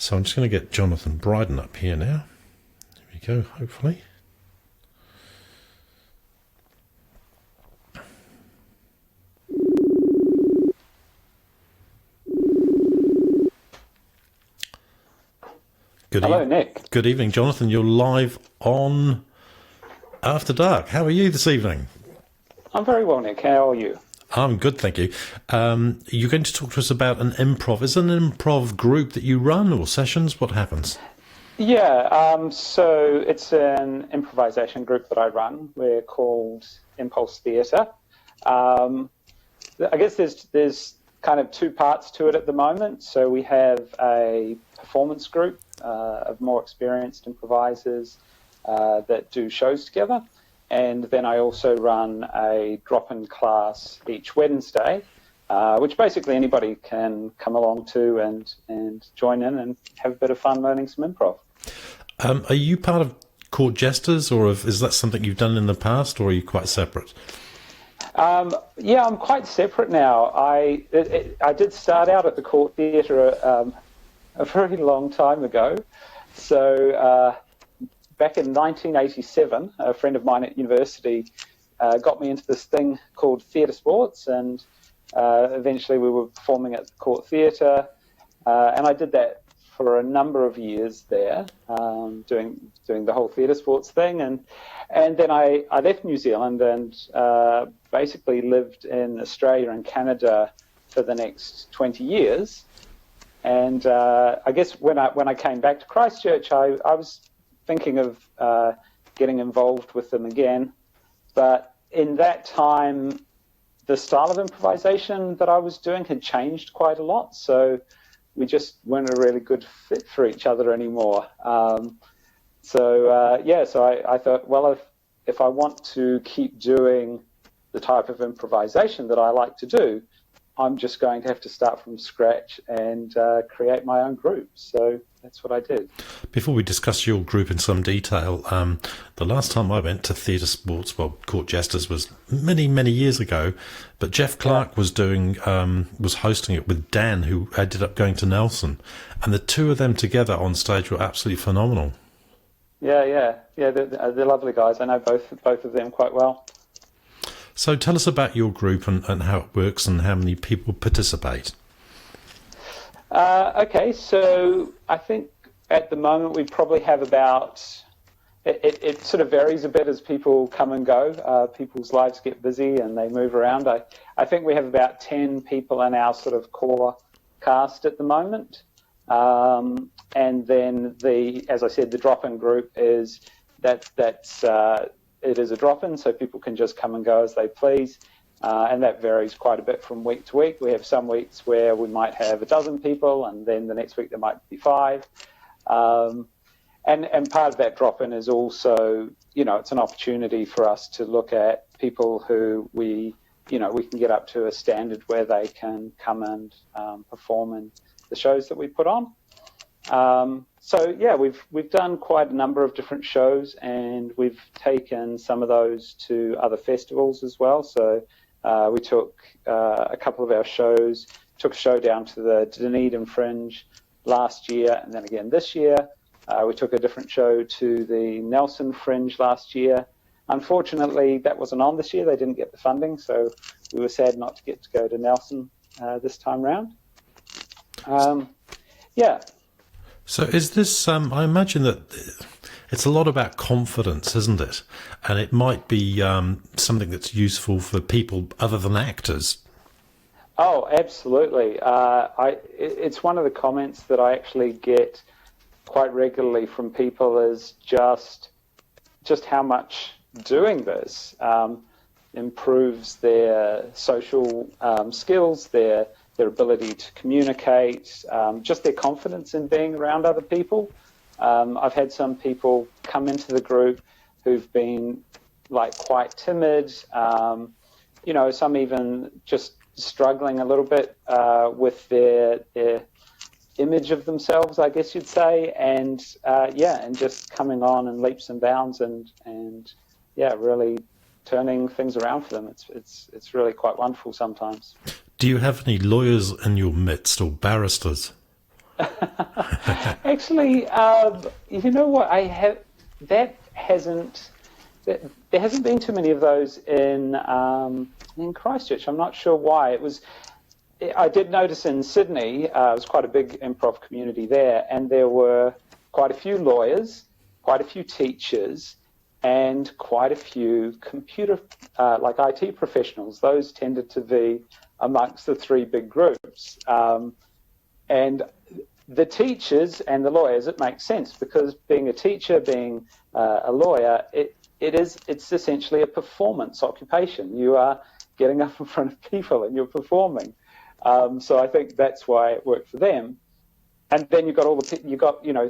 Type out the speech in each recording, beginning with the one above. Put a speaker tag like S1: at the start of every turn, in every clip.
S1: So I'm just going to get Jonathan Briden up here now. There we go, hopefully.
S2: Hello, Nick.
S1: Good evening, Jonathan. You're live on After Dark. How are you this evening?
S2: I'm very well, Nick. How are you?
S1: I'm good, thank you. You're going to talk to us about an improv. Is it an improv group that you run or sessions? What happens?
S2: Yeah, so it's an improvisation group that I run. We're called Improv Theatre. I guess there's kind of two parts to it at the moment. So we have a performance group of more experienced improvisers that do shows together. And then I also run a drop-in class each Wednesday, which basically anybody can come along to and join in and have a bit of fun learning some improv.
S1: Are you part of Court Jesters, or is that something you've done in the past, or are you quite separate?
S2: Yeah, I'm quite separate now. I did start out at the Court Theatre a very long time ago. So back in 1987, a friend of mine at university got me into this thing called theatre sports, and eventually we were performing at the Court Theatre, and I did that for a number of years there, doing the whole theatre sports thing, and then I left New Zealand and basically lived in Australia and Canada for the next 20 years. And I guess when I came back to Christchurch, I was thinking of getting involved with them again, but in that time, the style of improvisation that I was doing had changed quite a lot, so we just weren't a really good fit for each other anymore. So I thought, well, if I want to keep doing the type of improvisation that I like to do, I'm just going to have to start from scratch and create my own group. So that's what I did.
S1: Before we discuss your group in some detail, the last time I went to theatre sports, well, Court Jesters, was many, many years ago, but Jeff Clark was hosting it with Dan, who ended up going to Nelson, and the two of them together on stage were absolutely phenomenal.
S2: Yeah, they're lovely guys. I know both of them quite well.
S1: So tell us about your group and how it works and how many people participate.
S2: Okay, so I think at the moment we probably have about, it sort of varies a bit as people come and go. People's lives get busy and they move around. I think we have about 10 people in our sort of core cast at the moment. And then as I said, the drop-in group is it is a drop-in, so people can just come and go as they please. And that varies quite a bit from week to week. We have some weeks where we might have 12 people, and then the next week there might be 5. And part of that drop-in is also, it's an opportunity for us to look at people who we can get up to a standard where they can come and perform in the shows that we put on. So yeah, we've done quite a number of different shows, and we've taken some of those to other festivals as well. So we took a couple of our shows, took a show down to the Dunedin Fringe last year, and then again this year. We took a different show to the Nelson Fringe last year. Unfortunately, that wasn't on this year. They didn't get the funding, so we were sad not to get to go to Nelson this time round. Yeah.
S1: So is this, I imagine that it's a lot about confidence, isn't it? And it might be something that's useful for people other than actors.
S2: Oh, absolutely. It's one of the comments that I actually get quite regularly from people is just how much doing this improves their social skills, their ability to communicate, just their confidence in being around other people. I've had some people come into the group who've been quite timid, some even just struggling a little bit with their image of themselves, I guess you'd say, and just coming on in leaps and bounds and really turning things around for them. It's really quite wonderful sometimes.
S1: Do you have any lawyers in your midst or barristers?
S2: Actually, you know what? There hasn't been too many of those in Christchurch. I'm not sure why. I did notice in Sydney, it was quite a big improv community there, and there were quite a few lawyers, quite a few teachers, and quite a few computer, like IT professionals. Those tended to be amongst the three big groups. And the teachers and the lawyers, it makes sense, because being a teacher, being a lawyer, it's essentially a performance occupation. You are getting up in front of people and you're performing. So I think that's why it worked for them. And then you got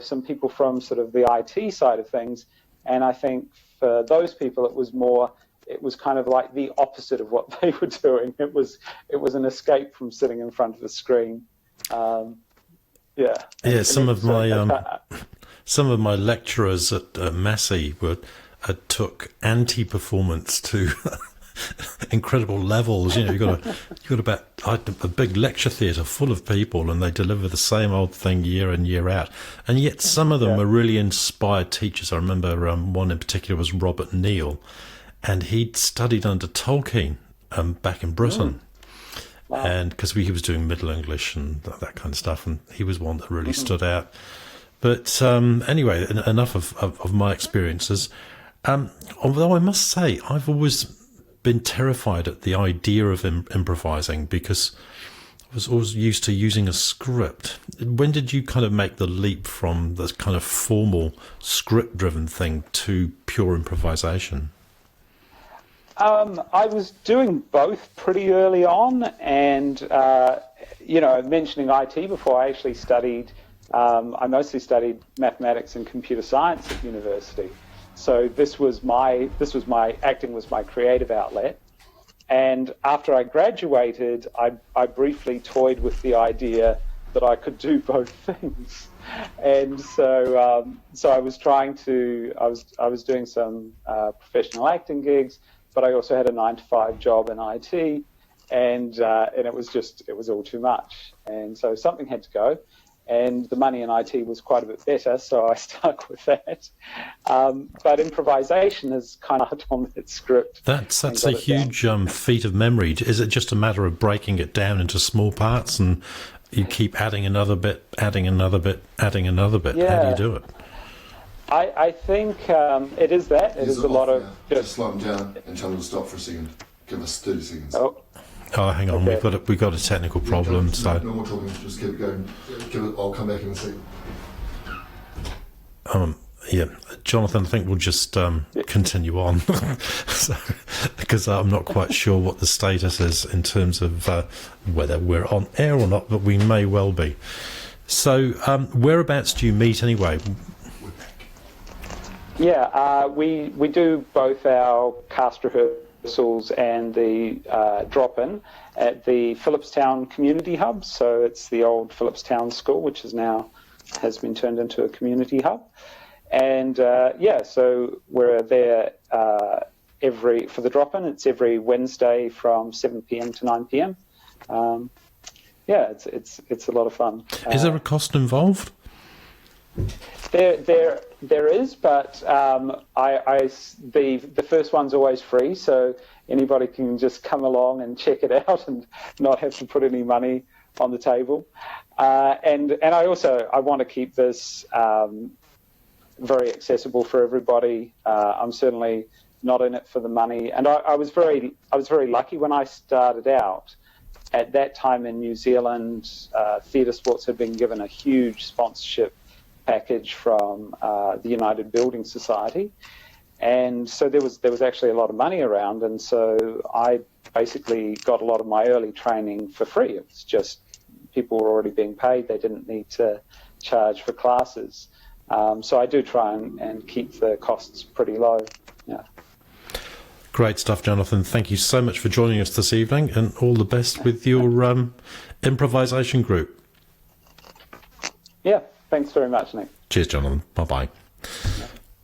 S2: some people from sort of the IT side of things, and I think for those people it was kind of like the opposite of what they were doing. It was an escape from sitting in front of a screen.
S1: Some of my lecturers at Massey took anti-performance to incredible levels. You got a big lecture theatre full of people, and they deliver the same old thing year in, year out. And yet some of them are really inspired teachers. I remember one in particular was Robert Neal, and he'd studied under Tolkien back in Britain. Wow. And because he was doing Middle English and that kind of stuff, and he was one that really stood out. But anyway, enough of my experiences. Although I must say, I've always been terrified at the idea of improvising, because I was always used to using a script. When did you kind of make the leap from the kind of formal script-driven thing to pure improvisation?
S2: I was doing both pretty early on, and mentioning IT before, I actually studied. I mostly studied mathematics and computer science at university. So this was my acting was my creative outlet. And after I graduated, I briefly toyed with the idea that I could do both things. And so I was I was doing some professional acting gigs, but I also had a 9-to-5 job in IT, and it was all too much. And so something had to go. And the money in IT was quite a bit better, so I stuck with that. But improvisation is kind of on that script.
S1: That's a huge feat of memory. Is it just a matter of breaking it down into small parts, and you keep adding another bit, adding another bit, adding another bit?
S2: Yeah.
S1: How do you do it?
S2: I think it is that. It is a lot of...
S3: Just slow them down and tell them to stop for a second. Give us 30 seconds.
S1: Oh, hang on. Okay. We've got a technical problem. So
S3: no more talking. Just keep it going. I'll come back in a second.
S1: Jonathan, I think we'll just continue on, because I'm not quite sure what the status is in terms of whether we're on air or not, but we may well be. So, whereabouts do you meet anyway?
S2: Yeah, we do both our cast rehearsals and the drop-in at the Phillipstown Community Hub. So it's the old Phillipstown School, which has been turned into a community hub. And so we're there for the drop-in. It's every Wednesday from 7 p.m. to 9 p.m. It's a lot of fun.
S1: Is there a cost involved?
S2: There is, but the first one's always free, so anybody can just come along and check it out and not have to put any money on the table. And I want to keep this very accessible for everybody. I'm certainly not in it for the money, and I was very lucky when I started out. At that time in New Zealand, theatre sports had been given a huge sponsorship package from the United Building Society, and so there was actually a lot of money around, and so I basically got a lot of my early training for free. It was just people were already being paid; they didn't need to charge for classes. So I do try and keep the costs pretty low. Yeah.
S1: Great stuff, Jonathan. Thank you so much for joining us this evening, and all the best with your improvisation group.
S2: Yeah. Thanks very much, Nick.
S1: Cheers, Jonathan. Bye-bye.